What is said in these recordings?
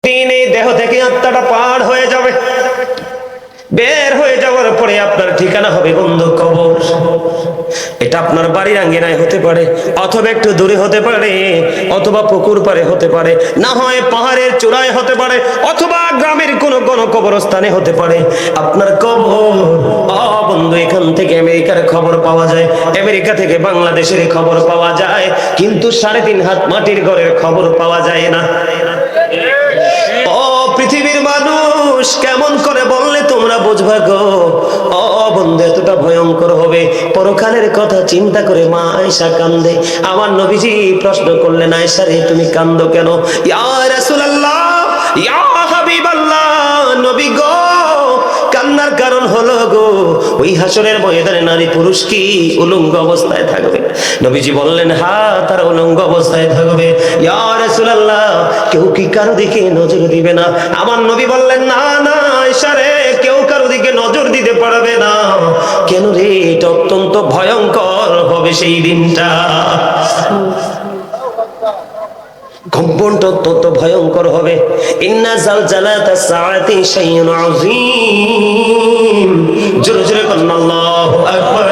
দিন এই দেহ থেকে আত্মাটা পার হয়ে যাবে, বের হয়ে যাওয়ার পরে আপনার ঠিকানা হবে বন্ধু কবর। এটা আপনার বাড়ির আঙ্গিনায় হতে পারে, অথবা একটু দূরে হতে পারে, অথবা পুকুর পাড়ে হতে পারে, না হয় পাহাড়ের চূড়ায় হতে পারে, অথবা গ্রামের কোনো কবরস্থানে হতে পারে আপনার কবর। বন্ধু, এখান থেকে আমেরিকার খবর পাওয়া যায়, আমেরিকা থেকে বাংলাদেশের খবর পাওয়া যায়, কিন্তু 3.5 হাত মাটির ঘরের খবর পাওয়া যায় না। পৃথিবীর মানুষ কেমন করে বললে তোমরা বুঝবা গো? বন্ধু, এতটা ভয়ঙ্কর হবে। পরকালের কথা চিন্তা করে মা আয়েশা কান্দে। আমার নবীজি প্রশ্ন করলেন, আয়েশা রে, তুমি কান্দো কেন? ইয়া রাসূলুল্লাহ, ইয়া হাবিবাল্লাহ, নবী গো, কান্নার কারণ হলো গো, ওই হাসরের ময়দানে নারী পুরুষ কি উলঙ্গ অবস্থায় থাকবে? নবীজি বললেন, হ্যাঁ, তারা উলঙ্গ অবস্থায় থাকবে। ইয়া রাসূলুল্লাহ, কেউ কি কারো দিকে নজর দিবে না? আমার নবী বললেন, না না আয়েশা রে, কেউ কারো দিকে নজর দিতে পারবে না। কেন রে? এটা অত্যন্ত ভয়ঙ্কর হবে সেই দিনটা। কম্পনটা অত্যন্ত ভয়ঙ্কর হবে। ইন্না জালজালাতাস সাআতি শাইউন আযীম। জোরে জোরে বলুন আল্লাহু আকবার।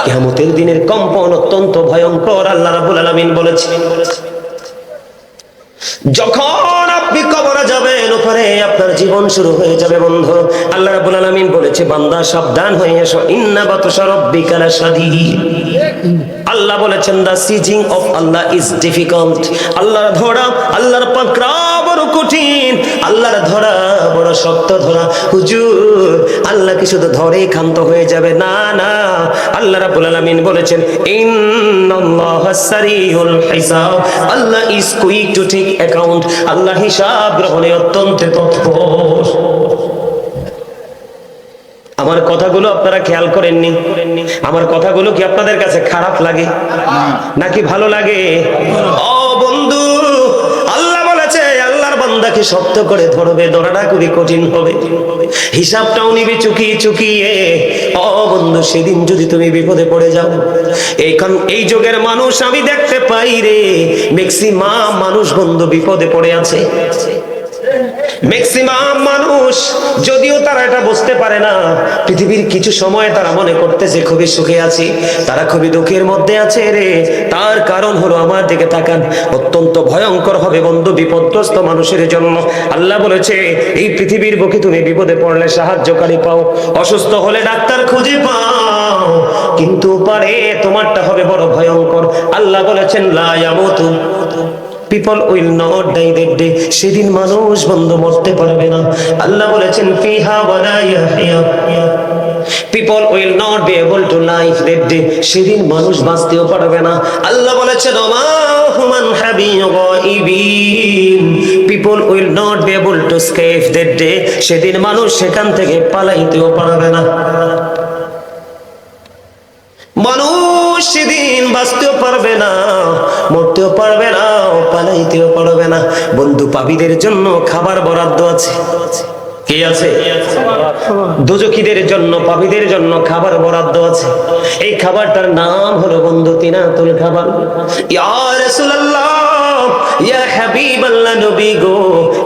কিয়ামতের দিনের কম্পন অত্যন্ত ভয়ঙ্কর। আল্লাহ রাব্বুল আলামিন বলেছেন, যখন আপনি কবরে যাবেন, উপরে আপনার জীবন শুরু হয়ে যাবে বন্ধু। আল্লাহ রাব্বুল আলামিন বলেছে, বান্দা সাবধান হয়ে এসো, ইন্না বাতশা রাব্বিকা লাশাদীদ। আল্লাহ বলেছেন, the seizing of Allah is difficult. আল্লাহর ধরা, আল্লাহর পাকড়া বড় কঠিন, আল্লাহর ধরা বড় শক্ত ধরা। হুজুর, আল্লাহ কি শুধু ধরে ক্ষান্ত হয়ে যাবে? না না, আল্লাহ রাব্বুল আলামিন বলেছেন, ইন্নাল্লাহা সারিউল হিসাব। Allah is quick to take account. আল্লাহ হিসাব গ্রহণে অত্যন্ত তৎপর। আমার কথাগুলো আপনারা খেয়াল করেননি? আমার কথাগুলো কি আপনাদের কাছে খারাপ লাগে নাকি ভালো লাগে? বন্ধু, আল্লাহ বলেছে আল্লাহর বান্দাকে শক্ত করে ধরবে, ধরাটা খুবই কঠিন হবে, হিসাবটাও নিবে চুকিয়ে চুকিয়ে। বন্ধু, সেদিন যদি তুমি বিপদে পড়ে যাও, এই যুগের মানুষ আমি দেখতে পাই রে, ম্যাক্সিমাম মানুষ বন্ধু বিপদে পড়ে আছে। ম্যাক্সিমাম মানুষ, যদিও তারা এটা বুঝতে পারে না, পৃথিবীর কিছু সময় তারা মনে করতেছে খুবই সুখে আছি, তারা খুবই দুঃখের মধ্যে আছে রে। তার কারণ হলো, আমার দিকে তাকান, অত্যন্ত ভয়ঙ্কর হবে বন্ধু বিপদগ্রস্ত মানুষের জন্য। আল্লাহ বলেছে, এই পৃথিবীর বুকে তুমি বিপদে পড়লে সাহায্যকারী পাও, অসুস্থ হলে ডাক্তার খুঁজে পাও, কিন্তু পারে তোমারটা হবে বড় ভয়ঙ্কর। আল্লাহ বলেছেন, লা ইয়ামুতু, people will not die that day। সেদিন মানুষ বন্ধু মরতে পারবে না। আল্লাহ বলেছেন, ফিহা ওয়ালা ইয়াহইয়া, people will not be able to live that day। সেদিন মানুষ বাঁচতেও পারবে না। আল্লাহ বলেছেন, ওমা human হাবিয়িবিন, people will not be able to escape that day। সেদিন মানুষ সেখান থেকে পালাইতেও পারবে না। মানুষ সেদিন বাঁচতেও পারবে না, মরতেও পারবে না, পালাইতেও পারবে না। বন্ধু, পাপীদের জন্য খাবার বরাদ্দ আছে। কি আছে? দোজখীদের জন্য, পাপীদের জন্য খাবার বরাদ্দ আছে। এই খাবারটার নাম হলো বন্ধু তিনাতুল খাবার। ইয়া রাসূলুল্লাহ, ইয়া হাবিবাল্লাহ, নবী গো,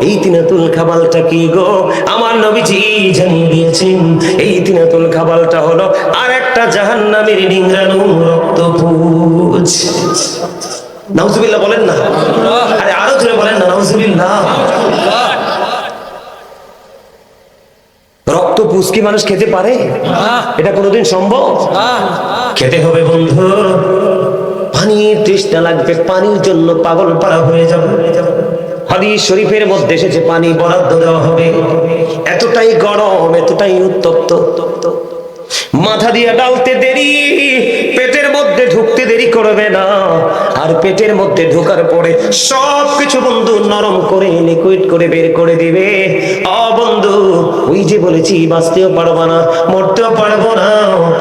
এই তিনাতুল খাবারটা কি গো? আমার নবীজি জানিয়ে দিয়েছেন, এই তিনাতুল খাবারটা হলো আরেকটা জাহান্নামের নিংড়ানো রক্তপুঞ্জ। নাউজুবিল্লাহ বলেন না? আরে আরো জোরে বলেন না, নাউজুবিল্লাহ। রক্তপুঞ্জ কি মানুষ খেতে পারে? এটা কোনোদিন সম্ভব? খেতে হবে বন্ধু। পানির তৃষ্ণা লাগবে, পানির জন্য পাগল পাড়া হয়ে যাবে। হাদিস শরীফের মধ্যে এসেছে, পানি বরাদ্দ দেওয়া হবে। এতটাই গরম, এতটাই উত্তপ্ত, মাথা দিয়ে ডালতে দেরি, পেটের মধ্যে ঢুকতে দেরি করবে না। আর পেটের মধ্যে ঢোকার পরে সবকিছু বন্ধু নরম করে লিকুইড করে বের করে দিবে। বন্ধু, ওই যে বলেছি, বাঁচতেও পারবো না, মরতেও পারবো না,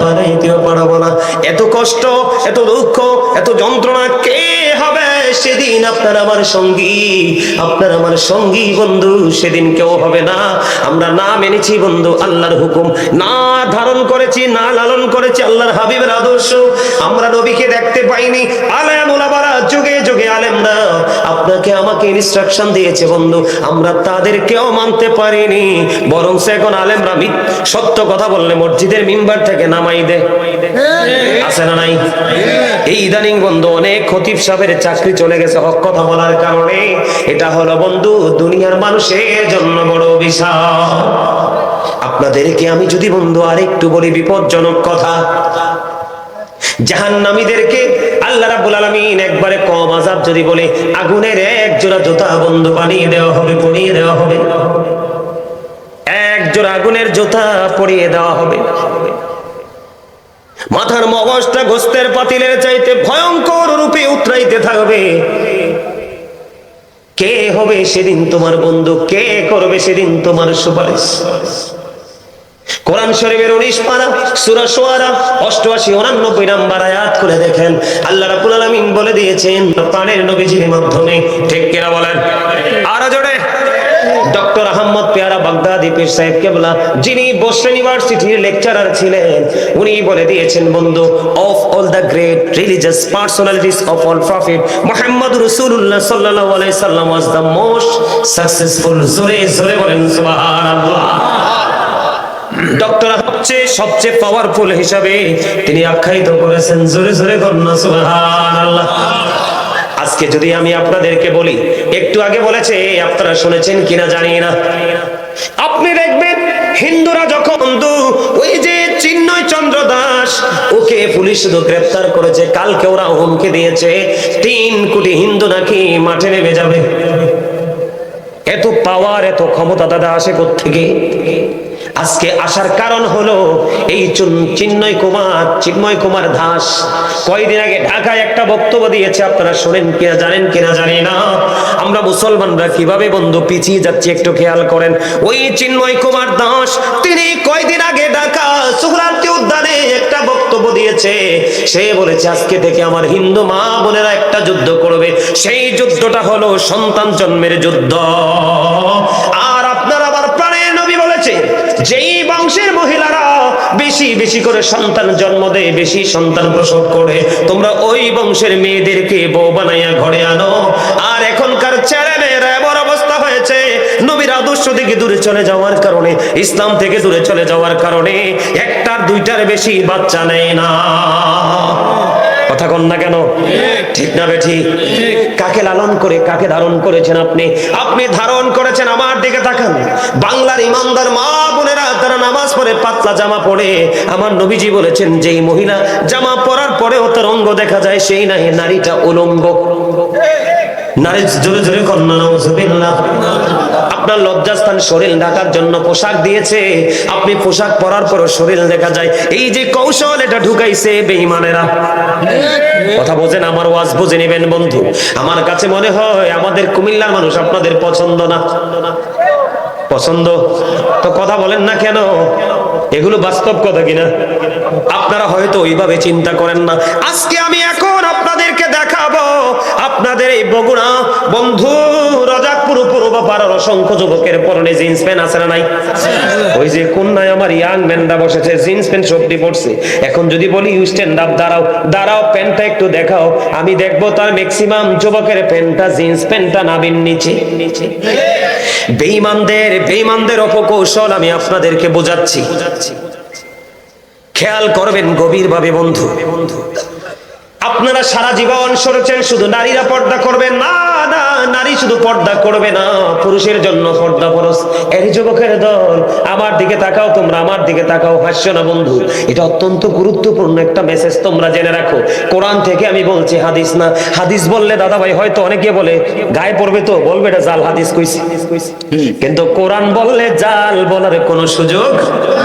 পালাইতেও পারবো না। এত কষ্ট, এত দুঃখ, এত যন্ত্রণা কে হবে সেদিন আপনার আমার সঙ্গী, আপনার আমার সঙ্গী বন্ধু সেদিন কেউ হবে না। আমরা না মেনেছি বন্ধু আল্লাহর হুকুম, না ধারণ করেছি, না লালন করেছি আল্লাহর হাবিবের আদর্শ, আমরা নবীকে দেখতে পাইনি। আলেম ওলামারা যুগে যুগে আলেমরা আপনাকে আমাকে ইনস্ট্রাকশন দিয়েছে বন্ধু, আমরা তাদেরকেও মানতে পারিনি, বরং এখন আলেমরা সত্য কথা বললে মসজিদের মিম্বার থেকে নামাই দেয়, আছে না নাই? এই ইদানিং বন্ধু অনেক খতিব সাহেবের চাকরি চলে গেছে হক কথা বলার কারণে। এটা হলো বন্ধু দুনিয়ার মানুষের জন্য বড় বিষয়। আপনাদেরকে আমি যদি বন্ধু আরেকটু বলি বিপজ্জনক কথা, জাহান্নামীদেরকে আল্লাহ রাব্বুল আলামিন একবারে কম আযাব যদি বলে, আগুনের এক জোড়া জুতা বন্ধু বানিয়ে দেওয়া হবে, পরিয়ে দেওয়া হবে, এক জোড়া আগুনের জুতা পরিয়ে দেওয়া হবে। মাথার মগজটা গোস্তের পাতিলের চাইতে ভয়ঙ্কর রূপে উতরাইতে থাকবে। কে হবে সেদিন তোমার বন্ধু? কে করবে সেদিন তোমার সুপারিশ? কোরআন শরীফের 19 পারা সূরা শুআরা 88-89 নাম্বার আয়াত করে দেখেন, আল্লাহ রাব্বুল আলামিন বলে দিয়েছেন প্রাণের নবীজির মাধ্যমে, ঠিক কিনা বলেন? আরো জোরে। ডক্টর আহমদ পেয়ারা বাগদাদি পীর সাহেব কেবলা, যিনি বসরা ইউনিভার্সিটির লেকচারার ছিলেন, উনি বলে দিয়েছেন বন্ধু, of all the great religious personalities of all prophet Muhammad রাসূলুল্লাহ সাল্লাল্লাহু আলাইহি সাল্লাম ওয়াজ দ্য মোস্ট সাকসেসফুল। জোরে জোরে বলেন সুবহানাল্লাহ। ডক্টর হচ্ছে সবচেয়ে পাওয়ারফুল হিসাবে তিনি আখ্যায়িত করেছেন, জোরে জোরে বলেন সুবহানাল্লাহ। আজকে যদি আমি আপনাদেরকে বলি, একটু আগে বলেছে, আপনারা শুনেছেন কিনা জানি না, আপনি দেখবেন হিন্দুরা যখন ওই যে চিন্ময় চন্দ্র দাস, ওকে পুলিশ শুধু গ্রেফতার করেছে, কালকে ওরা হুমকি দিয়েছে 3 কোটি হিন্দু নাকি মাঠে নেমে যাবে। এত পাওয়ার, এত ক্ষমতা দাদা আসে কোত্থেকে? আজকে আসার কারণ হলো এই চিন্ময় কুমার দাস কয়েকদিন আগে ঢাকায় একটা বক্তব্য দিয়েছে, আপনারা শুনেন কিনা জানেন কিনা জানি না। আমরা মুসলমানরা কিভাবে বন্ধু পিছিয়ে যাচ্ছি একটু খেয়াল করেন। ওই চিন্ময় কুমার দাস তিনি কয়েকদিন আগে ঢাকা সুহরাওয়ার্দী উদ্যানে একটা বক্তব্য দিয়েছে। সে বলেছে আজকে থেকে আমার হিন্দু মা বোনেরা একটা যুদ্ধ করবে, সেই যুদ্ধটা হলো সন্তান জন্মের যুদ্ধ। আর আপনারা আবার প্রাণের নবী বলেছে, যেই বংশের মহিলারা বেশি বেশি করে সন্তান জন্ম দেয়, বেশি সন্তান প্রসব করে, তোমরা ওই বংশের মেয়েদেরকে বউ বানাইয়া ঘরে আনো। আর এখনকার ছেলে মেয়েরা এমন অবস্থা হয়েছে, নবীর আদর্শ থেকে দূরে চলে যাওয়ার কারণে, ইসলাম থেকে দূরে চলে যাওয়ার কারণে একটার দুইটার বেশি বাচ্চা নেয় না। কথা কন না কেন? ঠিক না বেঠি? কাকে লালন করে কাকে ধারণ করেছেন আপনি? আপনি ধারণ করেছেন, আমার দিকে তাকান, বাংলার ইমানদার মা বোনেরা তারা নামাজ পড়ে পাতলা জামা পরে। আমার নবীজি বলেছেন যেই মহিলা জামা পরার পরেও তার অঙ্গ দেখা যায়, সেই নারীটা উলঙ্গ। নারী জোরে জোরে কন্যা নাউজুবিল্লাহ। আপনার লজ্জাস্থান শরীর ঢাকার জন্য পোশাক দিয়েছে, আপনি পোশাক পরার পরও শরীর দেখা যায়। এই যে কৌশল এটা ঢুকাইছে বেঈমানেরা। কথা বোঝেন, আমার ওয়াজ বুঝে নেবেন বন্ধু। আমার কাছে মনে হয় আমাদের কুমিল্লার মানুষ আপনাদের পছন্দ না। পছন্দ তো কথা বলেন না কেন? এগুলো বাস্তব কথা কিনা? আপনারা হয়তো ওইভাবে চিন্তা করেন না। আজকে আমি এখন আপনাদেরকে দেখাবো, আপনাদের এই বগুড়া বন্ধু রাজাকপুর পূর্বপাড়ার অসংখ্য যুবকের পরনে জিন্স প্যান্ট আছে না নাই? ওই যে কন্যায় আমার ইয়াং ম্যানরা বসেছে, জিন্স প্যান্ট সবটি পড়ছে। এখন যদি বলি ইউ স্ট্যান্ড আপ, দাঁড়াও দাঁড়াও, প্যান্টটা একটু দেখাও, আমি দেখবো তার ম্যাক্সিমাম যুবকের প্যান্টটা, জিন্স প্যান্টটা নাভির নিচে। বেঈমানদের অপকৌশল আমি আপনাদেরকে বোঝাচ্ছি, খেয়াল করবেন গভীরভাবে বন্ধু। আপনারা সারা জীবন শুনেছেন শুধু নারীরা পর্দা করবে, না না, নারী শুধু পর্দা করবে না, পুরুষের জন্য পর্দা ফরজ। এর যুবকের দল, আমার দিকে তাকাও, তোমরা আমার দিকে তাকাও, হাসছো না বন্ধু? এটা অত্যন্ত গুরুত্বপূর্ণ একটা মেসেজ, তোমরা জেনে রাখো। কোরআন থেকে আমি বলছি, হাদিস না। হাদিস বললে দাদা ভাই হয়তো অনেকে বলে গায়ে পড়বে, তো বলবে এটা জাল হাদিস কইছি, কিন্তু কোরআন বললে জাল বলার কোনো সুযোগ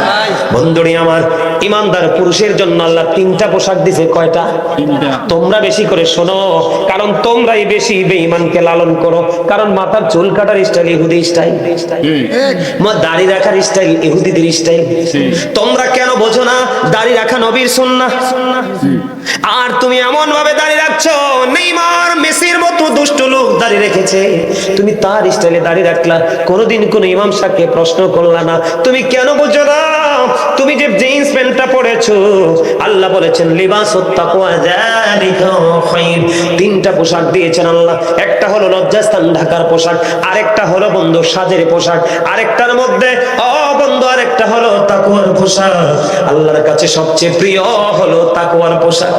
নাই। বন্ধুরি আমার, ইমানদার পুরুষের জন্য আল্লাহ 3টা পোশাক দিছে। কয়টা? তোমরা বেশি করে শোনো, কারণ তোমরাই বেশি বেঈমানকে লালন করো। কারণ মাথার চুল কাটার স্টাইল ইহুদি স্টাইল, দাড়ি রাখার স্টাইল ইহুদিদের স্টাইল। তোমরা কেন বোঝো না দাড়ি রাখা নবীর সুন্নাহ? আর তুমি এমন ভাবে দাড়ি রাখছো, নেইমার মেসির মতো দুষ্ট লোক দাড়ি রেখেছে, তুমি তার স্টাইলে দাড়ি রাখলা, কোনোদিন কোন ইমাম সাহেবকে প্রশ্ন করলা না। তুমি কেন বুঝো না? তুমি যে জিন্স প্যান্টটা পরেছো, আল্লাহ বলেছেন লিবাসুত তাকওয়া যালিকা খায়র। তিনটা পোশাক দিয়েছেন আল্লাহ, একটা হলো লজ্জাস্থান ঢাকার পোশাক, আরেকটা হলো বন্ধু সাজের পোশাক, আরেকটার মধ্যে বন্ধু আরেকটা হলো তাকওয়ার পোশাক। আল্লাহর কাছে সবচেয়ে প্রিয় হলো তাকওয়ার পোশাক।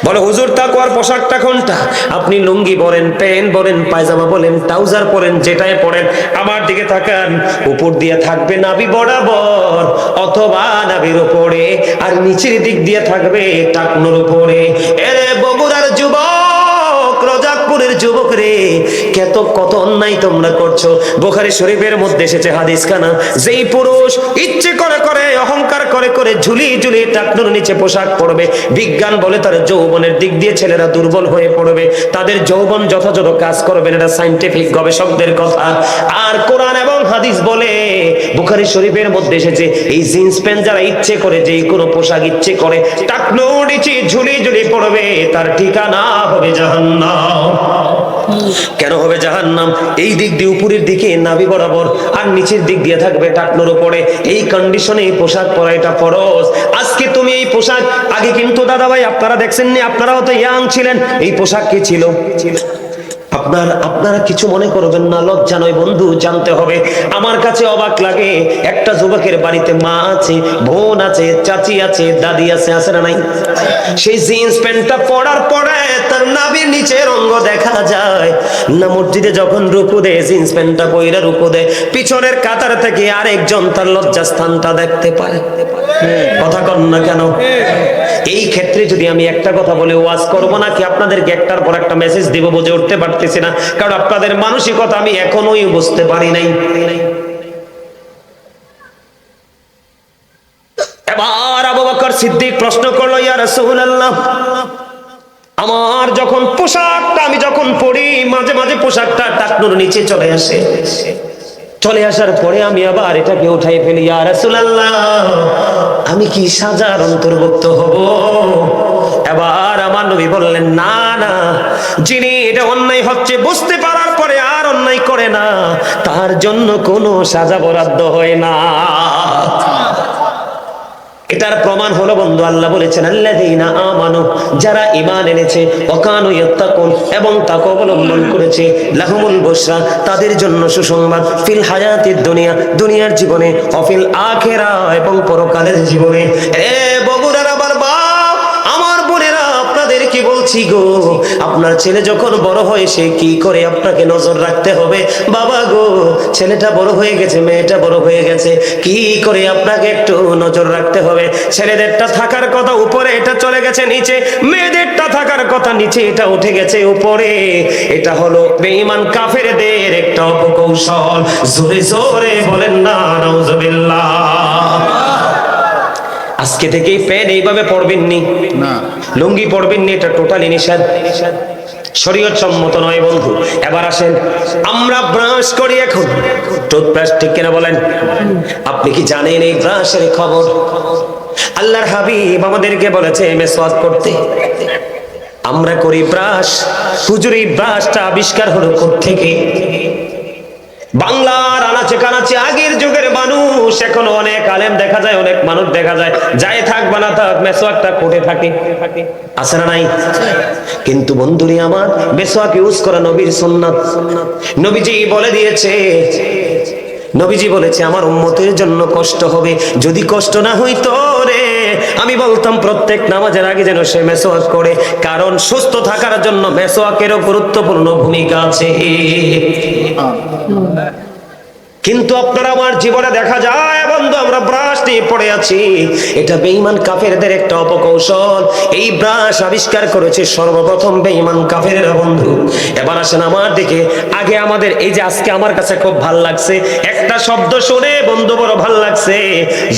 বলে হুজুর তাকওয়ার পোশাকটা কোনটা? আপনি লুঙ্গি পরেন, প্যান্ট পরেন, পায়জামা বলেন, ট্রাউজার পরেন, যেটাই পরেন, আমার দিকে তাকান, উপর দিয়ে থাকবে নাভি বরাবর অথবা নাভির উপরে, আর নিচের দিক দিয়ে থাকবে টাকনুর উপরে। এরে বগুড়ার যুবক, রজাকপুরের যুবক রে, কত অন্যায় তোমরা করছো। বুখারী শরীফের মধ্যে এসেছে হাদিস খানা, যেই পুরুষ ইচ্ছে করে করে অহংকার করে করে ঝুলি ঝুলি টাকনুর নিচে পোশাক পরবে, বিজ্ঞান বলে তার যৌবনের দিক দিয়ে ছেলেরা দুর্বল হয়ে পড়বে, তাদের যৌবন যথাযথ কাজ করবে না। এটা সায়েন্টিফিক গবেষকদের কথা। আর কোরআন এবং হাদিস বলে, বুখারী শরীফের মধ্যে এসেছে, এই জিন্স প্যান্ট যারা ইচ্ছে করে যে কোনো পোশাক ইচ্ছে করে টাকনুর নিচে ঝুলি ঝুলি পড়বে, তার ঠিকানা হবে জাহান্নাম। কেন হবে জাহান্নাম? এই দিক দিয়ে উপরের দিকে নাভি বরাবর আর নিচের দিক দিয়ে থাকবে টাকনুর উপরে। এই কন্ডিশনে এই পোশাক পরা এটা ফরজ। আজকে তুমি এই পোশাক, আগে কিন্তু দাদা ভাই আপনারা দেখছেননি, আপনারাও তো ইয়াং ছিলেন, এই পোশাক কি ছিল? আপনারা কিছু মনে করবেন না, লজ্জা নয় বন্ধু, জানতে হবে। আমার কাছে অবাক লাগে, একটা যুবকের বাড়িতে মা আছে, বোন আছে, চাচি আছে, দাদি আছে, আছে না নাই? সেই জিন্স প্যান্টটা পরার পরে তার নাভির নিচের অঙ্গ দেখা যায় না। মসজিদে যখন রুকু দেয়, জিন্স প্যান্টটা পইরা রুকু দেয়, পিছনের কাতার থেকে আরেকজন তার লজ্জাস্থানটা দেখতে পায়। কথা কন না কেন? এই ক্ষেত্রে যদি আমি একটা কথা বলে ওয়াজ করবো নাকি আপনাদেরকে একটার পর একটা মেসেজ দিব, বুঝে উঠতে পারতেছি না, কারণ আপনাদের মানসিকতা আমি এখনোই বুঝতে পারি নাই। এবার আবু বকর সিদ্দিক প্রশ্ন করলো, ইয়া রাসূলুল্লাহ, আমার যখন পোশাকটা আমি যখন পরি, মাঝে মাঝে পোশাকটা টাকনুর নিচে চলে আসে, চলে আসার পরে আমি আবার এটাকে উঠাই ফেলি, ইয়া রাসূলুল্লাহ, আমি কি সাজার অন্তর্ভুক্ত হব? এবার আমার নবী বললেন, না না, যিনি এটা অন্যায় হচ্ছে বুঝতে পারার পরে আর অন্যায় করে না, তার জন্য কোনো সাজা বরাদ্দ হয় না। এটার প্রমাণ হলো বন্ধু, আল্লাহ বলেছেন আল্লাযীনা আমানু, যারা ঈমান এনেছে, ওয়া কানু ইয়াত্তাকুন, এবং তাকওয়া অবলম্বন করেছে, লাহুমুল বুশরা, তাদের জন্য সুসংবাদ, ফিল হায়াতিদ দুনিয়া, দুনিয়ার জীবনে, ওয়া ফিল আখিরা, এবং পরকালের জীবনে। এ বগুড়ার আবার বাপ, আমার বোনেরা, আপনাদের কি বলছি গো, আপনার ছেলে যখন বড় হয় সে কি করে আপনাকে নজর রাখতে হবে। বাবা গো, ছেলেটা বড় হয়ে গেছে, মেয়েটা বড় হয়ে গেছে, কি করে আপনাকে একটু নজর রাখতে হবে। ছেলেদেরটা থাকার কথা উপরে, এটা চলে গেছে নিচে, মেয়েদেরটা থাকার কথা নিচে, এটা উঠে গেছে উপরে। এটা হলো বেঈমান কাফেরদের একটা অপকৌশল। জোরে জোরে বলেন না নাউজুবিল্লাহ। আজকে থেকে প্যান্ট এইভাবে পরবেননি, লুঙ্গি পরবেননি, এটা টোটালি নিষেধ, শরীয়ত সম্মত নয় বন্ধু। এবার আসেন, আমরা ব্রাশ করি এখন, টুথব্রাশ, ঠিক কিনা বলেন? আপনি কি জানেন এই ব্রাশের খবর? আল্লাহর হাবিব আমাদেরকে বলেছে মেসওয়াক করতে, আমরা করি ব্রাশ। হুজুর, এই ব্রাশটা আবিষ্কার হলো কোত্থেকে? বাংলার আনাচে কানাচে আগের যুগের মানুষ, এখনো অনেক আলেম দেখা যায়, অনেক মানুষ দেখা যায়, যাই থাক বানা থাক মেসওয়াকটা কোটে থাকে, আছে না নাই? কিন্তু বন্ধুরি আমার, মেসওয়াক ইউজ করা নবীর সুন্নাত। নবীজি বলে দিয়েছে, নবীজি বলেছে আমার উম্মতের জন্য কষ্ট হবে, যদি কষ্ট না হইতো রে আমি বলতাম প্রত্যেক নামাজের আগে যেন সে মেসওয়াক করে, কারণ সুস্থ থাকার জন্য মেসওয়াকেরও গুরুত্বপূর্ণ ভূমিকা আছে। কিন্তু আপনারা আমার জীবনে দেখা যায় বন্ধু, আমরা ব্রাশ নিয়ে পড়ে আছি। এটা বেঈমান কাফেরদের একটা অপকৌশল। এই ব্রাশ আবিষ্কার করেছে সর্বপ্রথম বেঈমান কাফেররা বন্ধু। এবার আসেন আমার দিকে, আগে আমাদের এই যে আজকে আমার কাছে খুব ভাল লাগছে একটা শব্দ শুনে বন্ধু, বড় ভাল লাগছে,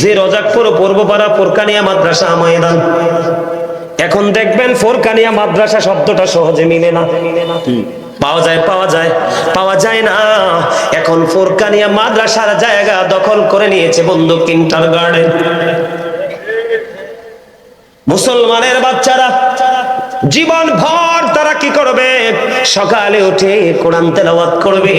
যে রজাকপুর পূর্বপাড়া ফোরকানিয়া মাদ্রাসা ময়দান, এখন দেখবেন ফোরকানিয়া মাদ্রাসা শব্দটা সহজে মিলে না, পাওয়া যায় না। এখন ফোরকানিয়া মাদ্রাসার জায়গা দখল করে নিয়েছে বন্ধু কিন্ডারগার্টেন। মুসলমানের বাচ্চারা জীবন ভর তারা কি করবে? সকালে উঠে কোরআন তেলাওয়াত করবে।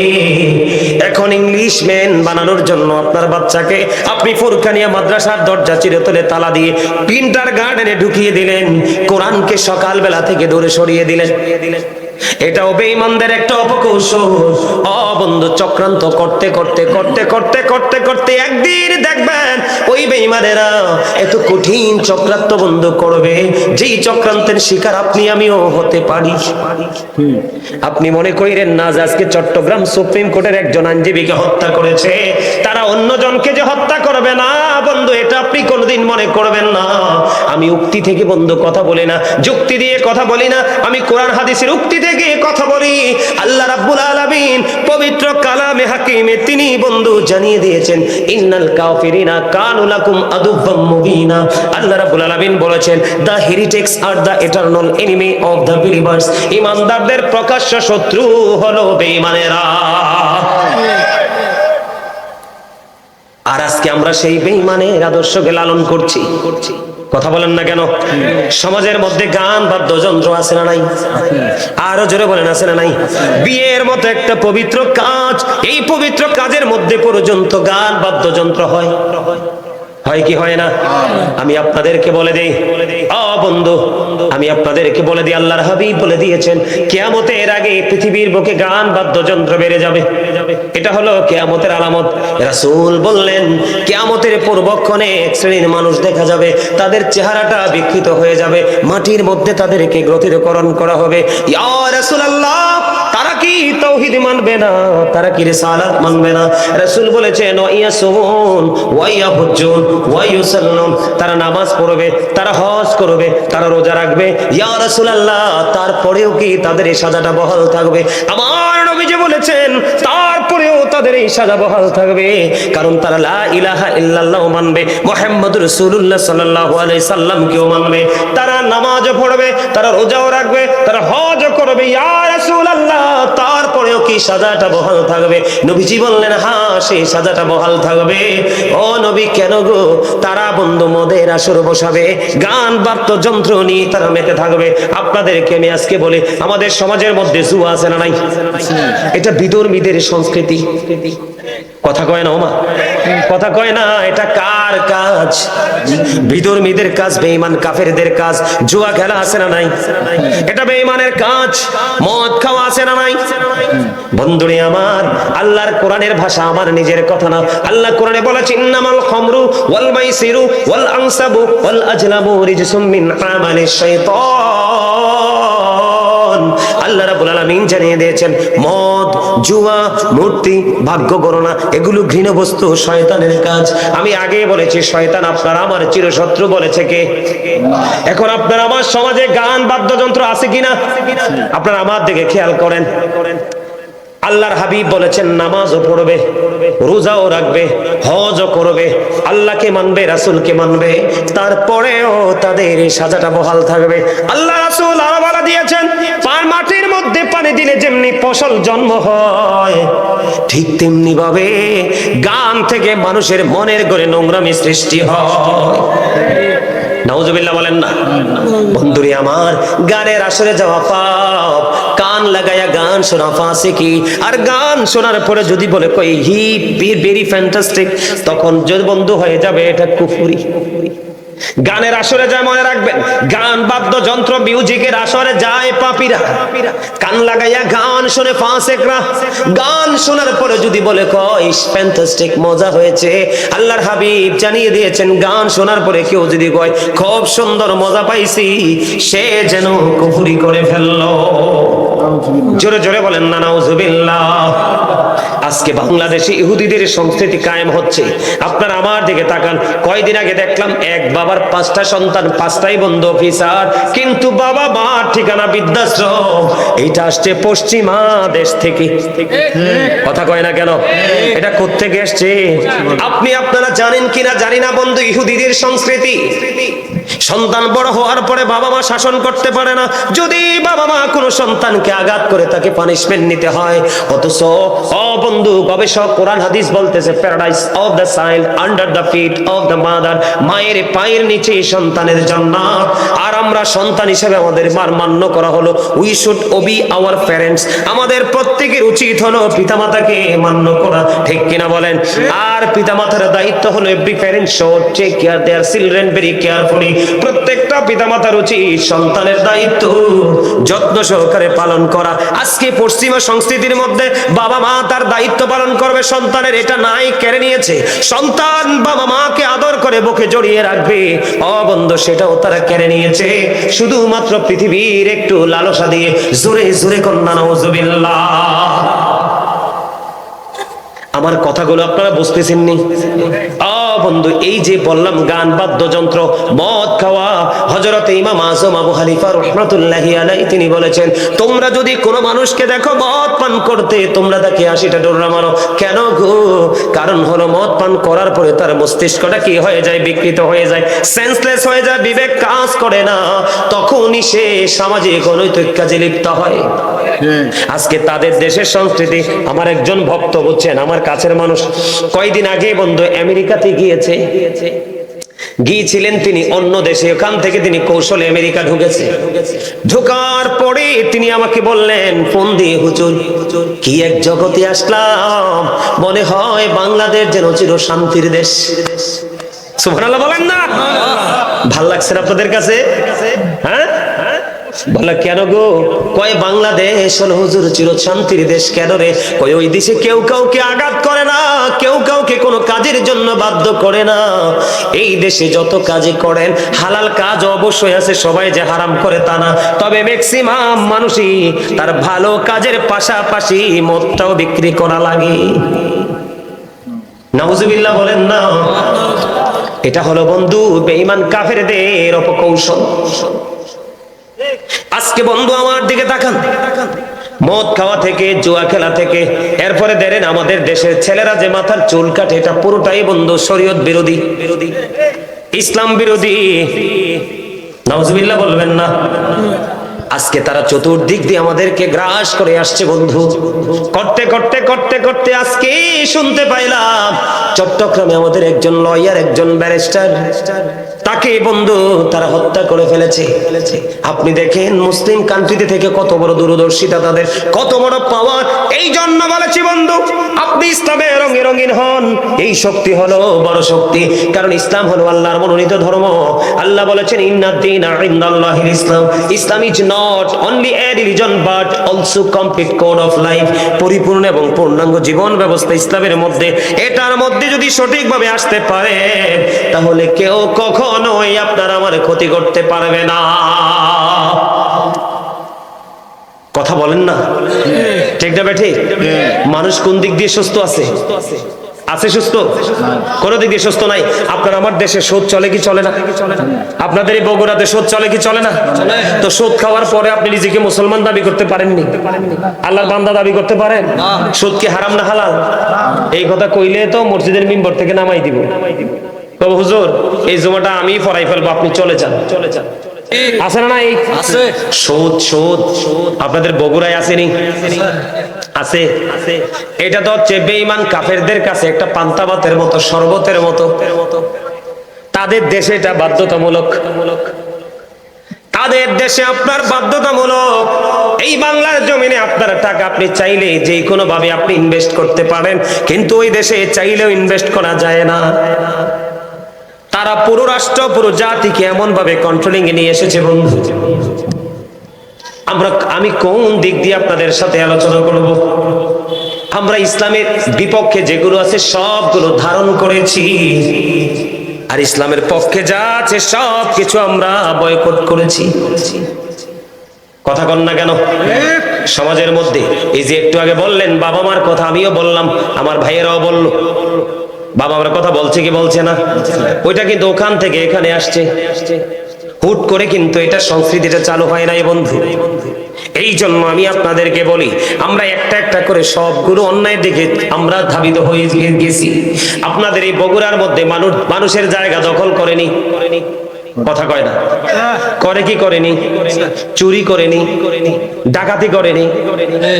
এখন ইংলিশ ম্যান বানানোর জন্য আপনার বাচ্চাকে আপনি ফোরকানিয়া মাদ্রাসার দরজা চিরতলে তালা দিয়ে কিন্ডারগার্টেনে ঢুকিয়ে দিলেন, কোরআনকে সকালবেলা থেকে দূরে সরিয়ে দিলেন। এটাও বেঈমানদের একটা অপকৌশল। বন্ধু চক্রান্ত করতে করতে করতে করতে করতে করতে একদিন দেখবেন ওই বেঈমানেরা এত কঠিন চক্রান্ত বন্ধ করবে, যেই চক্রান্তের শিকার আপনি আমিও হতে পারি। আপনি মনে করেন না যে আজকে চট্টগ্রাম সুপ্রিম কোর্টের একজন আইনজীবীকে হত্যা করেছে, তারা অন্যজনকে যে হত্যা করবে না বন্ধু, এটা আপনি কোনোদিন মনে করবেন না। আমি উক্তি থেকে বন্ধু কথা বলি না, যুক্তি দিয়ে কথা বলি না, আমি কোরআন হাদিসের উক্তি থেকে কথা বলি। আল্লাহ রাব্বুল আলামিন পবিত্র কালামে হাকিমে তিনি বন্ধু জানিয়ে দিয়েছেন, ইন্নাল কাফিরিনা কানু লাকুম আদুব্বাম মুবিনা। আল্লাহ রাব্বুল আলামিন বলেছেন, দ্য হেরিটেক্স আর the eternal enemy of the believers. ঈমানদারদের প্রকাশ্য শত্রু হলো বেঈমানেরা। আর আজকে আমরা সেই বেঈমানের আদর্শকে লালন করছি। কথা বলেন না কেন? সমাজের মধ্যে গান বাদ্যযন্ত্র আছে না নাই? আরো জোরে বলেন, আছে না নাই? বিয়ের মতো একটা পবিত্র কাজ, এই পবিত্র কাজের মধ্যে পর্যন্ত গান বাদ্যযন্ত্র হয় কি হয় না? আমি আপনাদেরকে বলে দেই বন্ধু, আমি আপনাদেরকে বলে দিই, আল্লাহর হাবিব বলে দিয়েছেন কিয়ামতের আগে পৃথিবীর বুকে গান বাদ্যযন্ত্র বেড়ে যাবে। এটা হলো কিয়ামতের আলামত। রাসূল বললেন কিয়ামতের পূর্বক্ষণে এক শ্রেণীর মানুষ দেখা যাবে, তাদের চেহারাটা বিকৃত হয়ে যাবে, মাটির মধ্যে তাদেরকে গ্রথিতকরণ করা হবে। ইয়া রাসূলুল্লাহ, তারা কি তাওহীদ মানবে না? তারা কি রিসালাত মানবে না? রাসূল বলেছেন ওয়াইয়াসুন ওয়াইয়াহুজ্জুন ওয়াইয়ুসাল্লুন, তারা নামাজ পড়বে, তারা হজ করবে, তারা রোজা রাখবে। ইয়া রাসূলুল্লাহ, তারপরেও কি তাদের এই সাজাটা বহাল থাকবে? আমার নবীজি বলেছেন তারপরেও তাদের এই সাজা বহাল থাকবে, কারণ তারা লা ইলাহা ইল্লাল্লাহ মানবে, মুহাম্মদুর রাসূলুল্লাহ সাল্লাল্লাহু আলাইহি সাল্লামকেও মানবে, তারা নামাজও পড়বে, তারা রোজাও রাখবে, তারা হজও করবে। ইয়া রাসূলুল্লাহ, তারপরেও কি সাজাটা বহাল থাকবে? নবীজি বললেন হ্যাঁ, সেই সাজাটা বহাল থাকবে। ও নবী, কেন গো? তারা বন্ধু মদের আসর বসাবে, গান বাদ্যযন্ত্র নিয়ে তারা মেতে থাকবে। আপনাদেরকে আমি আজকে বলি, আমাদের সমাজের মধ্যে জুয়া আছে না নাই? এটা বিধর্মীদের সংস্কৃতি। কথা কয় না ওমা? কথা কয় না? এটা কার কাজ? বিধর্মীদের কাজ, বেঈমান কাফেরদের কাজ। জুয়া খেলা আছে না নাই? এটা বেঈমানের কাজ। মদ খাওয়া আছে না নাই? বন্ধুরে আমার, আল্লাহর কোরআনের ভাষা, আমার নিজের কথা না। আল্লাহ কোরআনে বলেছেন ইন্নামাল খামরু ওয়াল মাইসিরু ওয়াল আনসাবু ওয়াল আজলামু রিজসুম মিন আমালিশ শাইতান। আল্লাহ রাব্বুল আলামিন জানিয়ে দিয়েছেন মদ, জুয়া, মূর্তি, ভাগ্য গণনা এগুলো ঘৃণ্য বস্তু, শয়তানের কাজ। আমি আগে বলেছি শয়তান আপনার আমার চিরশত্রু বলেছে কে? এখন আপনার আমার সমাজে গান বাদ্যযন্ত্র আছে কিনা? আপনারা আমার দিকে খেয়াল করেন। আল্লাহর হাবিব বলেছেন নামাজও পড়বে, রোজাও রাখবে, হজও করবে, আল্লাহকে মানবে, রাসূলকে মানবে, তারপরেও তাদের এই সাজাটা বহাল থাকবে। আল্লাহ রাসূল আরো বলে দিয়েছেন মাটির মধ্যে পানি দিলে যেমনি ফসল জন্ম হয়, ঠিক তেমনি ভাবে গান থেকে মানুষের মনের ঘরে নোংরামি সৃষ্টি হয়। নাউজুবিল্লাহ বলেন না? বন্ধুরে আমার, গানের আসরে যাওয়া পাপ, কান লাগায়া গান শোনা ফাসিকি। আর গান শোনার পরে যদি বলে কই হি ভেরি ফ্যান্টাস্টিক, তখন যদি বন্ধু হয়ে যাবে এটা কুফরি। গানের আসরে যায়, মনে রাখবেন, গান বাদ্যযন্ত্র মিউজিকের আসরে যায় পাপীরা, কান লাগাইয়া গান শুনে ফাসিকরা। গান শোনার পরে যদি বলে কয় ফ্যান্টাস্টিক, মজা হয়েছে, আল্লাহর হাবিব জানিয়ে দিয়েছেন গান শোনার পরে কেউ যদি কয় খুব সুন্দর মজা পাইছি, সে যেন কুফরি করে ফেললো। জোরে জোরে বলেন না নাউজুবিল্লাহ। আজকে বাংলাদেশে ইহুদিদের সংস্কৃতি কায়েম হচ্ছে। আপনারা আমার দিকে তাকান, কয়দিন আগে দেখলাম এক বাবার 5টা সন্তান, 5টাই বন্ধু অফিসার, কিন্তু বাবা মার ঠিকানা বৃদ্ধাশ্রম। এইটা আসছে পশ্চিমা দেশ থেকে। কথা কয় না কেন? এটা কোত্থেকে আসছে? আপনারা জানেন কিনা জানি না বন্ধু, ইহুদিদের সংস্কৃতি সন্তান বড় হওয়ার পরে বাবা মা শাসন করতে পারে না। যদি বাবা মা কোনো সন্তানকে আঘাত করে তাকে পানিশমেন্ট নিতে হয়। অথচ বন্ধু, গবেষক কোরআন হাদিস বলতেছে paradise of the child under the feet of the mother, মায়ের পায়ের নিচে সন্তানের জান্নাত। আর আমরা সন্তান হিসেবে আমাদের মান্য করা হলো we should Obi our parents. আমাদের প্রত্যেকের উচিত হলো পিতামাতাকে মান্য করা, ঠিক কিনা বলেন? আর পিতামাতার দায়িত্ব হলো every parent should take care their children very carefully. প্রত্যেকটা পিতামাতার উচিত সন্তানের দায়িত্ব যত্ন সহকারে পালন করা। আজকে পশ্চিমা সংস্কৃতির মধ্যে বাবা মা তার দায়িত্ব পালন করবে সন্তানের, এটা নাই, কেড়ে নিয়েছে। সন্তান বাবা মাকে আদর করে বুকে জড়িয়ে রাখবে, বন্ধু, সেটাও তারা কেড়ে নিয়েছে শুধুমাত্র পৃথিবীর একটু লালসা দিয়ে। জোরে জোরে কন্যা নাউজুবিল্লাহ। আমার কথাগুলো আপনারা বুঝতেছেন নি? বন্ধু, এই যে বললাম গান, বাদ্যযন্ত্র, মদ খাওয়া, হযরত ইমাম আযম আবু হানিফা রাহমাতুল্লাহি আলাইহি তিনি বলেছেন, তোমরা যদি কোনো মানুষকে দেখো মদ পান করতে, তোমরা তাকে 80টা ডোরা মারো। কেন গো? কারণ হলো মদ পান করার পরে তার মস্তিষ্কটা কি হয়ে যায়? বিকৃত হয়ে যায়, সেন্সলেস হয়ে যায়, বিবেক কাজ করে না। তখনই সে সামাজিক অনৈতিক কাজে লিপ্ত হয়। আজকে তাদের দেশের সংস্কৃতি। আমার একজন ভক্ত, বুঝছেন, আমার কাছের মানুষ, কয়দিন আগে বন্ধু আমেরিকাতে গিয়েছিলেন তিনি অন্য দেশে। ওখান থেকে তিনি কৌশলে আমেরিকা ঢুকেছে। ঢোকার পরে তিনি আমাকে বললেন ফোন দিয়ে, হুজুর কি এক জগতে আসলাম, মনে হয় বাংলাদেশ যেন চির শান্তির দেশ। সুবহানাল্লাহ বলেন না? ভাল লাগছে না আপনাদের কাছে? হ্যাঁ, বলে কেন গো? কয় বাংলাদেশ হলো হুজুর চির শান্তির দেশ। কেন রে? কয় ওই দেশে কেউ কাউকে আঘাত করে না, কেউ কাউকে কোনো কাজের জন্য বাধ্য করে না। এই দেশে যত কাজই করেন হালাল কাজ অবশ্যই আছে, সবাই যে হারাম করে তা না, তবে ম্যাক্সিমাম মানুষই তার ভালো কাজের পাশাপাশি মদটাও বিক্রি করা লাগে। নাউজুবিল্লাহ বলেন না? এটা হলো বন্ধু বেঈমান কাফেরদের অপকৌশল। আজকে বন্ধু আমার দিকে তাকান, মদ খাওয়া থেকে, জুয়া খেলা থেকে, এরপরে দেখেন আমাদের দেশের ছেলেরা যে মাথার চুল কাটে, এটা পুরোটাই বন্ধু শরীয়ত বিরোধী, ইসলাম বিরোধী। নাউজুবিল্লাহ বলবেন না? আজকে তারা চতুর্দিক দিয়ে আমাদেরকে গ্রাস করে আসছে বন্ধু। করতে করতে করতে করতে আজকে শুনতে পাইলাম চট্টগ্রামে আমাদের একজন লয়ার, একজন ব্যারিস্টার, তাকে বন্ধু তারা হত্যা করে ফেলেছে। আপনি দেখেন মুসলিম কান্ট্রিতে থেকে কত বড় দূরদর্শিতা তাদের, কত বড় পাওয়ার। এই জন্য বলেছি বন্ধু, আপনি ইসলামে রঙে রঙিন হন। এই শক্তি হলো বড় শক্তি, কারণ ইসলাম হলো আল্লাহর মনোনীত ধর্ম। আল্লাহ বলেছেন ইন্নাদ-দীনা ইনদাল্লাহিল ইসলাম। Islam is not only a religion but also complete code of life. পরিপূর্ণ এবং পূর্ণাঙ্গ জীবন ব্যবস্থা ইসলামের মধ্যে। এটার মধ্যে যদি সঠিকভাবে আসতে পারে, তাহলে কেউ কখনোই আপনার আমার ক্ষতি করতে পারবে না। কথা বলেন না? ঠিক না ঠিক? মানুষ কোন দিক দিয়ে সুস্থ আছে? আছে সুস্থ? কোন দিক দিয়ে সুস্থ নাই। আপনার আমার দেশে সুদ চলে কি চলে না? আপনাদের এই বগুড়াতে সুদ চলে কি চলে না? তো সুদ খাওয়ার পরে আপনি নিজেকে মুসলমান দাবি করতে পারেননি, আল্লাহর বান্দা দাবি করতে পারেন? সুদ কি হারাম না হালাল? এই কথা কইলে তো মসজিদের মিম্বর থেকে নামাই দিব। তবে হুজুর এই জুমাটা আমি পড়াই ফেলবো, আপনি চলে যান। আছে না? এই সুদ সুদ আপনাদের বগুড়ায় আসেনি? আছে। এটা তো হচ্ছে বেঈমান কাফেরদের কাছে একটা পান্তা ভাতের মতো, শরবতের মতো। তাদের দেশে এটা বাধ্যতামূলক। তাদের দেশে আপনার বাধ্যতামূলক। এই বাংলার জমিনে আপনার টাকা আপনি চাইলে যে কোনো ভাবে আপনি ইনভেস্ট করতে পারেন, কিন্তু ওই দেশে চাইলেও ইনভেস্ট করা যায় না। তারা পুরো রাষ্ট্র, পুরো জাতিকে এমন ভাবে কন্ট্রোলিং এ নিয়ে এসেছে বন্ধু। আমি কোন দিক দিয়ে আপনাদের সাথে আলোচনা করব? আমরা ইসলামের বিপক্ষে যেগুলো আছে সবগুলো ধারণ করেছি, আর ইসলামের পক্ষে যা আছে সব কিছু আমরা বয়কট করেছি। কথা কন না কেন? সমাজের মধ্যে এই যে একটু আগে বললেন বাবা মার কথা, আমিও বললাম, আমার ভাইয়েরাও বলল, বাবা মার কথা বলছে কি বলছে না? ওইটা কিন্তু ওখান থেকে এখানে আসছে, হুট করে কিন্তু এটা সংস্কৃতিটা চালু হয় নাই বন্ধু। এই জন্য আমি আপনাদেরকে বলি, আমরা একটা একটা করে সবগুলো অন্যায় দিকে আমরা ধাবিত হয়ে গেছি। আপনাদের এই বগুড়ার মধ্যে মানুষের জায়গা দখল করেনি, কথা কয় না, করে কি করেনি? চুরি করেনি, ডাকাতি করেনি,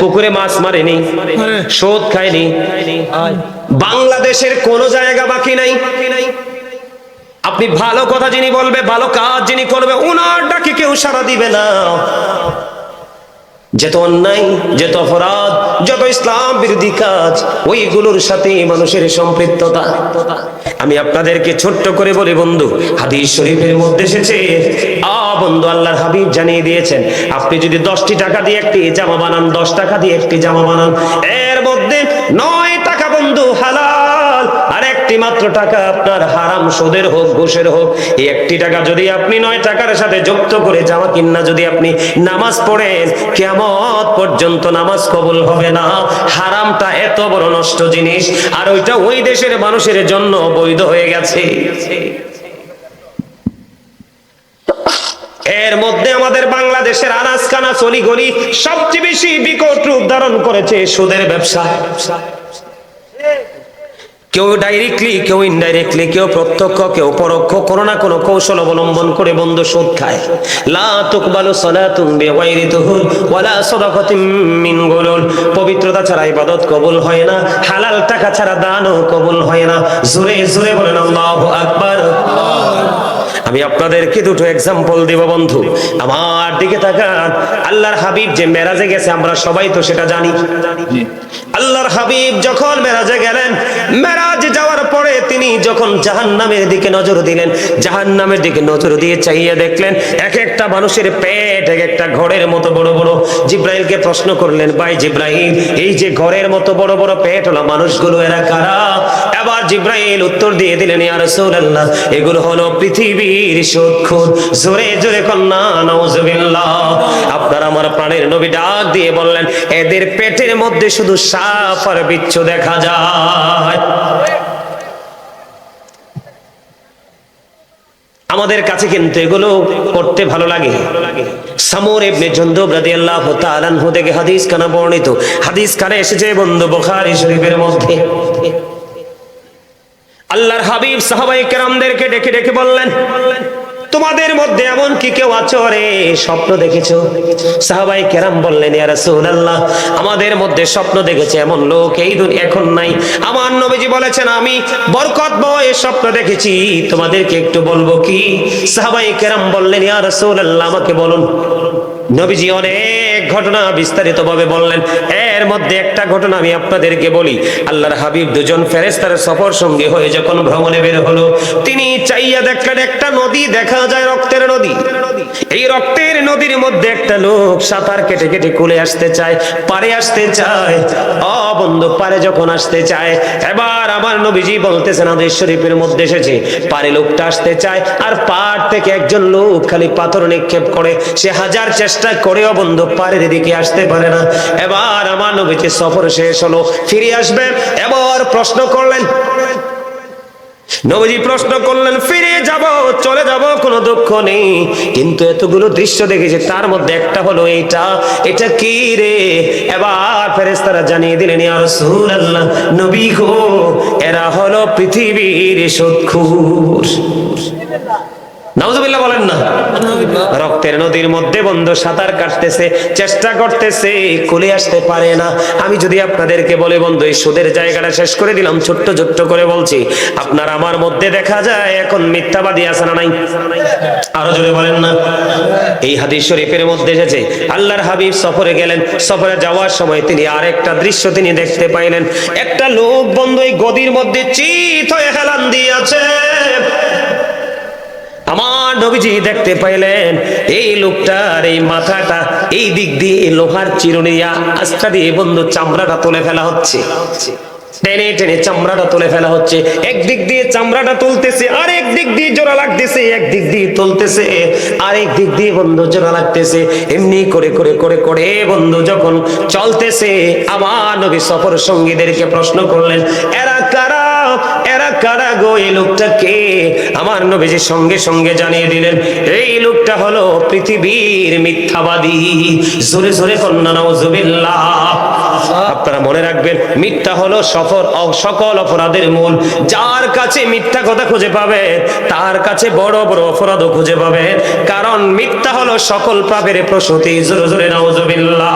পুকুরে মাছ মারেনি, সুদ খায়নি। বাংলাদেশের কোন জায়গা বাকি নাই। আপনি ভালো কথা যিনি বলবে, ভালো কাজ যিনি করবে, ওনার ডাকে কেউ সাড়া দিবে না। যত অন্যায়, যত অপরাধ, যত ইসলাম বিরোধী কাজ, ওইগুলোর সাথে মানুষের সম্পৃক্ততা। আমি আপনাদেরকে ছোট্ট করে বলি বন্ধু, হাদিস শরীফের মধ্যে এসেছে, বন্ধু আল্লাহর হাবিব জানিয়ে দিয়েছেন, আপনি যদি 10টি টাকা দিয়ে একটি জামা বানান, 10 টাকা দিয়ে একটি জামা বানান, এর মধ্যে 9 টাকা বন্ধু হালাল, আর একটি মাত্র টাকা আপনার হারাম, সুদের হোক, ঘুষের হোক। এই একটি টাকা যদি আপনি 9 টাকার সাথে যুক্ত করে জামা কিনা যদি আপনি নামাজ পড়েন, কিয়ামত পর্যন্ত নামাজ কবুল হবে না। হারামটা এত বড় নষ্ট জিনিস, আর ওইটা ওই দেশের মানুষের জন্য বৈধ হয়ে গেছে। এর মধ্যে আমাদের বাংলাদেশের আনাচকানা চলিগলি সবচেয়ে বেশি বিকট রূপ ধারণ করেছে সুদের ব্যবসা। কেউ ডাইরেক্টলি, কেউ ইনডাইরেক্টলি, কেউ প্রত্যক্ষ, কেউ পরোক্ষ, কোনো না কোনো কৌশল অবলম্বন করে বন্ধু সুদ খায়। লা তুকবালু সালাতুন বিগাইরি তুহুর ওয়ালা সাদাকাতুম মিন গুলুল। পবিত্রতা ছাড়া ইবাদত কবুল হয় না, হালাল টাকা ছাড়া দানও কবুল হয় না। জোরে জোরে বলেন আল্লাহু আকবার। আমি আপনাদেরকে দুটো এক্সাম্পল দিব বন্ধু, আমার দিকে তাকান। আল্লাহর হাবিব যে মেরাজে গেছে, আমরা সবাই তো সেটা জানি। আল্লাহর হাবিব যখন মেরাজে গেলেন, মেরাজে যাওয়ার পরে তিনি যখন জাহান্নামের দিকে নজর দিলেন, জাহান্নামের দিকে নজর দিয়ে চাইয়ে দেখলেন এক একটা মানুষের পেট এক একটা ঘরের মতো বড় বড়। জিব্রাইলকে প্রশ্ন করলেন, ভাই জিব্রাইল, এই যে ঘরের মতো বড় বড় পেট হলো মানুষগুলো, এরা কারা? এবার জিব্রাইল উত্তর দিয়ে দিলেন, ইয়া রাসূলুল্লাহ, এগুলো হলো পৃথিবীর সুদখোর। জোরে জোরে কন্যা নাউজুবিল্লাহ। আপনার আমার প্রাণের নবী ডাক দিয়ে বললেন, এদের পেটের মধ্যে শুধু সাপ আর বিচ্ছু দেখা যায়। আমাদের কাছে কিন্তু এগুলো করতে ভালো লাগে। সামুর ইবনে জুনদুব রাদিয়াল্লাহু তাআলা আনহু থেকে হাদিস কানা বর্ণিত, হাদিস কানে এসেছে বন্ধু বুখারী শরীফের মধ্যে। আল্লাহর হাবিব সাহাবায়ে কেরামদেরকে ডেকে ডেকে বললেন, তোমাদের মধ্যে এমন কি কেউ আছো রে স্বপ্ন দেখেছো? সাহাবায়ে কেরাম বললেন, ইয়া রাসূলুল্লাহ, আমাদের মধ্যে স্বপ্ন দেখেছে এমন লোক এই দুনিয়া এখন নাই। আমার নবীজি বলেছেন, আমি বরকতময় স্বপ্ন দেখেছি, তোমাদেরকে একটু বলবো কি? সাহাবায়ে কেরাম বললেন, ইয়া রাসূলুল্লাহ, আমাকে বলুন। নবীজি অনেক ঘটনা বিস্তারিতভাবে বললেন, এর মধ্যে একটা ঘটনা আমি আপনাদেরকে বলি। আল্লাহর হাবিব দুজন ফেরেশতার সফর সঙ্গী হয়ে যখন ভ্রমণে বের হলো, তিনি চাইয়া দেখলেন একটা নদী দেখা যায়, রক্তের নদী। এই রক্তের নদীর মধ্যে একটা লোক সাঁতার কেটে কেটে কুলে আসতে চায়, পারে আসতে চায়। বন্ধু, পারে যখন আসতে চায়, এবার আমার নবীজি বলতেছেন, হাদিস শরীফের মধ্যে এসেছে, পারে লোকটা আসতে চায়, আর পার থেকে একজন লোক খালি পাথর নিক্ষেপ করে। সে হাজার চেষ্টা করেও বন্ধু পারের দিকে আসতে পারে না। এবার আমার নবীজি সফর শেষ হলো, ফিরে আসবে, এবার প্রশ্ন করলেন, নবীজি প্রশ্ন করলেন, ফিরে যাব, চলে যাব, কোনো দুঃখ নেই, কিন্তু এতগুলো দৃশ্য দেখেছি, তার মধ্যে একটা হলো এইটা, এটা কি রে? এবার ফেরেশতারা জানিয়ে দিলেন, ইয়া রাসূলুল্লাহ, নবী গো, এরা হলো পৃথিবীর সুদখোর। নাউজুবিল্লাহ বলেন না। রক্তের নদীর মধ্যে বন্ধু সাঁতার কাটতেছে, চেষ্টা করতেছে, কুলে আসতে পারে না। আমি যদি আপনাদেরকে বলে বন্ধু, এই সুদের জায়গাটা শেষ করে দিলাম, ছোট্ট ছোট্ট করে বলছি, আপনার আমার মধ্যে দেখা যায় এখন মিথ্যাবাদী আছে না নাই? আরো জোরে বলেন না। এই হাদিস শরীফের মধ্যে এসেছে, আল্লাহর হাবিব সফরে গেলেন, সফরে যাওয়ার সময় তিনি আরেকটা দৃশ্য তিনি দেখতে পাইলেন। একটা লোক বন্ধু এই গদির মধ্যে চিত হয়ে হেলান দিয়েছে। আমার নবীজি দেখতে পাইলেন এই লোকটার এই মাথাটা এই দিক দিয়ে লোহার চিরুনিয়া আস্থা দিয়ে বন্ধু চামড়াটা তুলে ফেলা হচ্ছে। টেনে টেনে চামড়াটা তুলে ফেলা হচ্ছে। একদিক দিয়ে চামড়াটা তুলতেছে, আরেক দিক দিয়ে জোড়া লাগতেছে, একদিক দিয়ে তুলতেছে, আরেক দিক দিয়ে বন্ধু জোড়া লাগতেছে। এমনি করে করে করে করে বন্ধু যখন চলতেছে, আমার নবী সফর সঙ্গীদেরকে প্রশ্ন করলেন, এরা কারা, এরা কারা গো, এই লোকটা কে? আমার নবীজি সঙ্গে সঙ্গে জানিয়ে দিলেন, এই লোকটা হলো পৃথিবীর মিথ্যাবাদী। জোরে জোরে কন্যা নাউজুবিল্লাহ। আপনারা মনে রাখবেন, মিথ্যা হলো সকল অপরাধের মূল। যার কাছে মিথ্যা কথা খুঁজে পাবে, তার কাছে বড় বড় অপরাধও খুঁজে পাবে, কারণ মিথ্যা হলো সকল পাপের প্রসূতি। জোরে জোরে নাউজুবিল্লাহ।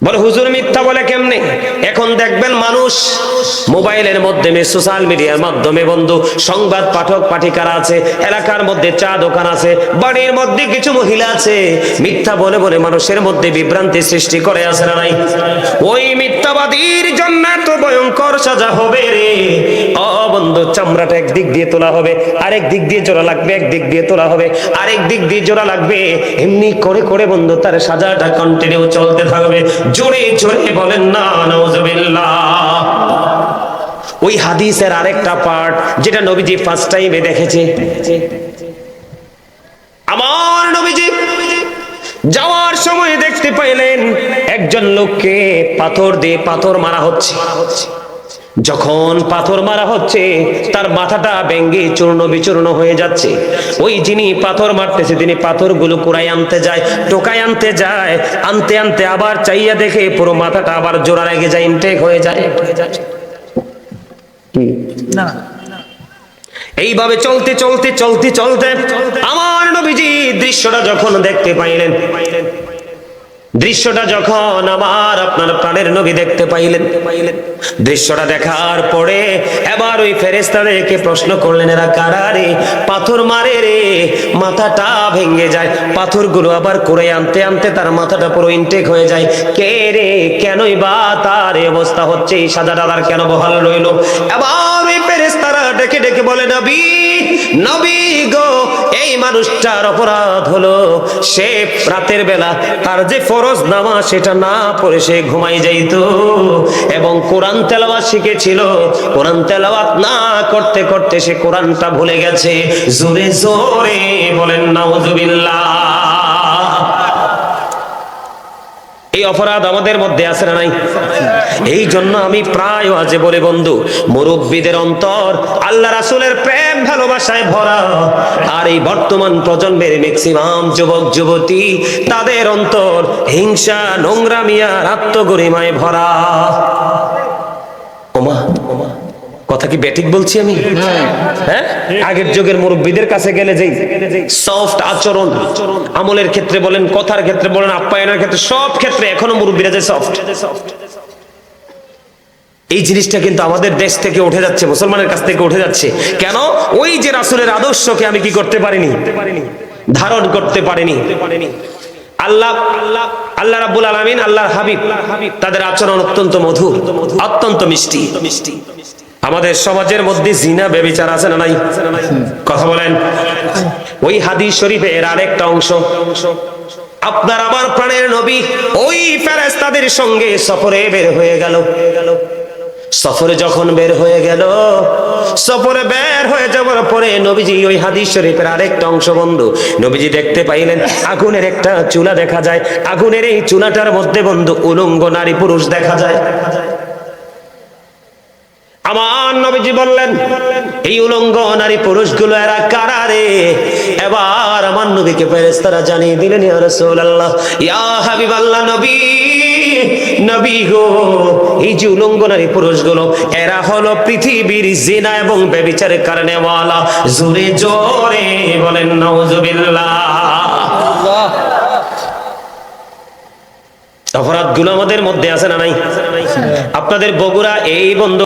বলে হুজুর মিথ্যা বলে কেমনে? এখন দেখবেন মানুষ মোবাইলের মাধ্যমে, সোশ্যাল মিডিয়ার মাধ্যমে বন্ধু সংবাদ পাঠক পাঠিকারা আছে, এলাকার মধ্যে চা দোকান আছে, বাড়ির মধ্যে কিছু মহিলা আছে, মিথ্যা বলে বলে মানুষের মধ্যে বিভ্রান্তি সৃষ্টি করে, আছে না নাই? ওই মিথ্যাবাদীর জন্য তো ভয়ঙ্কর সাজা হবে রে। ও বন্ধু, চামড়াটা একদিক দিয়ে তোলা হবে, আরেক দিক দিয়ে জোড়া লাগবে, একদিক দিয়ে তোলা হবে, আরেক দিক দিয়ে জোড়া লাগবে, এমনি করে করে বন্ধু তার সাজাটা কন্টিনিউ চলতে থাকবে। জোরে জোরে বলেন না নাউজুবিল্লাহ। ওই হাদিসের আরেকটা পার্ট যেটা নবীজি ফার্স্ট টাইমে দেখেছে, আমার নবীজি যাওয়ার সময় দেখতে পাইলেন একজন লোককে পাথর দিয়ে পাথর মারা হচ্ছে। যখন পাথর মারা হচ্ছে, তার মাথাটা ভেঙে চূর্ণ বিচূর্ণ হয়ে যাচ্ছে। ওই যিনি পাথর মারতেছে, তিনি পাথরগুলো কুড়াই আনতে যায়, টোকাই আনতে যায়, আনতে আনতে আবার চাইয়া দেখে পুরো মাথাটা আবার জোড়া লেগে যায়, ইনটেক হয়ে যায়। না, এইভাবে চলতে চলতে চলতে চলতে আমার নবীজি দৃশ্যটা যখন দেখতে পাইলেন, দৃশ্যটা যখন আমার আপনার প্রাণের নবী দেখতে পাইলেন, দৃশ্যটা দেখার পরে এবার ওই ফেরেশতাদেরকে প্রশ্ন করলেন, এরা কারা রে, পাথর মারে রে, মাথাটা ভেঙে যায়, পাথরগুলো আবার করে আনতে আনতে তার মাথাটা পুরো ইনটেক হয়ে যায়, কে রে, কেনই বা তার এই অবস্থা হচ্ছে, এই সাজাটা তার কেন বহাল রইল? এবার ওই ফেরেশতারা ডেকে ডেকে বলে, নবী নবী গো, এই মানুষটার অপরাধ হলো সে রাতের বেলা তার যে ফরজ নামাজ সেটা না পড়ে সে ঘুমাই যাইতো, এবং কোরআন তেলাওয়াত শিখেছিল, কোরআন তেলাওয়াত না করতে করতে সে কোরআনটা ভুলে গেছে। জোরে জোরে বলেন নাউজুবিল্লাহ। এই অপরাধ আমাদের মধ্যে আছে না নাই? এই জন্য আমি প্রায় আজে বলে বন্ধু, মুরব্বীদের অন্তর আল্লাহ রাসূলের প্রেম ভালোবাসায় ভরা, আর এই বর্তমান প্রজন্মের ম্যাক্সিমাম যুবক যুবতী, তাদের অন্তর হিংসা, নোংরামি আর আত্মগরিমায় ভরা। ওমা ওমা, কথা কি ব্যাটিক বলছি আমি? হ্যাঁ, আগের যুগের মুরব্বীদের কাছে গেলে যেই সফট আচরণ, আমলের ক্ষেত্রে বলেন, কথার ক্ষেত্রে বলেন, আপ্যায়নের ক্ষেত্রে, সব ক্ষেত্রে এখনো মুরব্বীরা যে সফট, এই জিনিসটা কিন্তু আমাদের দেশ থেকে উঠে যাচ্ছে, মুসলমানের কাছ থেকে উঠে যাচ্ছে। কেন? ওই যে রাসূলের আদর্শকে আমি কি করতে পারিনি, ধারণ করতে পারিনি। আল্লাহ আল্লাহ রাব্বুল আলামিন, আল্লাহর হাবিব, তাদের আচরণ অত্যন্ত মধুর, অত্যন্ত মিষ্টি। আমাদের সমাজের মধ্যে জিনা ব্যভিচার আছে না নাই? কথা বলেন। ওই হাদিস শরীফের আরেকটা অংশ, আপনার আমার প্রাণের নবী ওই ফেরেশতাদের সঙ্গে সফরে বের হয়ে গেল। সফরে যখন বের হয়ে গেল, সফরে বের হয়ে যাওয়ার পরে নবীজি ওই হাদিস শরীফের আরেকটা অংশ বন্ধু, নবীজি দেখতে পাইলেন আগুনের একটা চুলা দেখা যায়, আগুনের এই চুলাটার মধ্যে বন্ধু উলঙ্গ নারী পুরুষ দেখা যায়। আমার নবীজি বললেন, এই উলঙ্গ নারী পুরুষগুলো এরা কারা রে? এবার আমার নবীকে ফেরেশতারা জানিয়ে দিলেন, ইয়া রাসূলুল্লাহ, ইয়া হাবিবাল্লাহ, নবী নবী গো, এই যে উলঙ্গ নারী পুরুষগুলো, এরা হলো পৃথিবীর জিনা এবং ব্যভিচারের কারণে ওয়ালা। জোরে জোরে বলেন নাউজুবিল্লাহ। অপরাধগুলো আমাদের মধ্যে আছে না নাই? আপনাদের বগুড়া এই বন্ধু